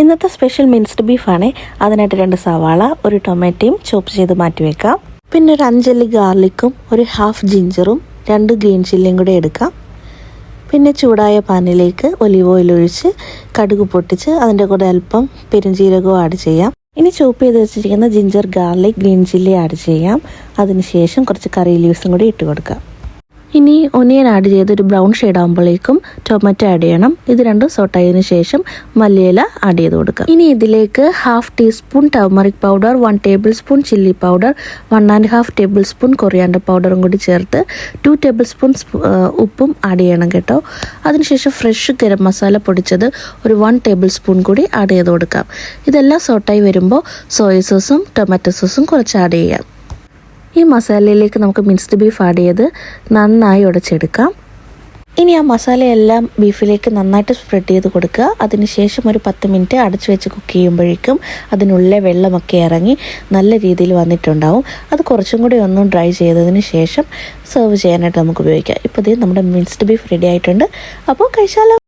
ഇന്നത്തെ special minced ബീഫാണ്. അതിനായിട്ട് 2 സവാള, ഒരു ടൊമാറ്റോയും ചോപ്പ് ചെയ്ത് മാറ്റി വെക്കാം. പിന്നെ ഒരു 5 അല്ലി ഗാർലിക്കും, ഒരു ഹാഫ് ജിഞ്ചറും, 2 ഗ്രീൻ ചില്ലിയും കൂടെ എടുക്കാം. പിന്നെ ചൂടായ പാനിലേക്ക് ഒലിവ് ഓയിൽ ഒഴിച്ച് കടുക് പൊട്ടിച്ച് അതിൻ്റെ കൂടെ അല്പം പെരുംജീരകവും ആഡ് ചെയ്യാം. ഇനി ചോപ്പ് ചെയ്ത് വെച്ചിരിക്കുന്ന ginger, garlic, green chilli add ചെയ്യാം. അതിനുശേഷം കുറച്ച് കറി ലീവ്സും കൂടി ഇട്ട് കൊടുക്കാം. ഇനി ഒനിയൻ ആഡ് ചെയ്ത് ഒരു ബ്രൗൺ ഷെയ്ഡ് ആകുമ്പോഴേക്കും ടൊമാറ്റോ ആഡ് ചെയ്യണം. ഇത് രണ്ടും സോട്ടായതിനു ശേഷം മല്ലിയില ആഡ് ചെയ്ത് കൊടുക്കാം. ഇനി ഇതിലേക്ക് 1/2 teaspoon turmeric powder, 1 table spoon chilli powder, 1.5 table spoon coriander പൗഡറും കൂടി ചേർത്ത് 2 ടേബിൾ സ്പൂൺ ഉപ്പും ആഡ് ചെയ്യണം കേട്ടോ. അതിനുശേഷം ഫ്രഷ് ഗരം മസാല പൊടിച്ചത് ഒരു 1 ടേബിൾ സ്പൂൺ കൂടി ആഡ് ചെയ്ത് കൊടുക്കാം. ഇതെല്ലാം സോട്ടായി വരുമ്പോൾ സോയ സോസും ടൊമാറ്റോ സോസും കുറച്ച് ആഡ് ചെയ്യാം. ഈ മസാലയിലേക്ക് നമുക്ക് മിൻസ്ഡ് ബീഫ് ആഡ് ചെയ്ത് നന്നായി ഉടച്ചെടുക്കാം. ഇനി ആ മസാലയെല്ലാം ബീഫിലേക്ക് നന്നായിട്ട് സ്പ്രെഡ് ചെയ്ത് കൊടുക്കുക. അതിനുശേഷം ഒരു 10 മിനിറ്റ് അടച്ചു വെച്ച് കുക്ക് ചെയ്യുമ്പോഴേക്കും അതിനുള്ളിലെ വെള്ളമൊക്കെ ഇറങ്ങി നല്ല രീതിയിൽ വന്നിട്ടുണ്ടാവും. അത് കുറച്ചും കൂടി ഒന്ന് ഡ്രൈ ചെയ്തതിന് ശേഷം സെർവ് ചെയ്യാനായിട്ട് നമുക്ക് ഉപയോഗിക്കാം. ഇപ്പോൾ നമ്മുടെ മിൻസ്ഡ് ബീഫ് റെഡി ആയിട്ടുണ്ട്. അപ്പോൾ കഴിച്ചാലോ.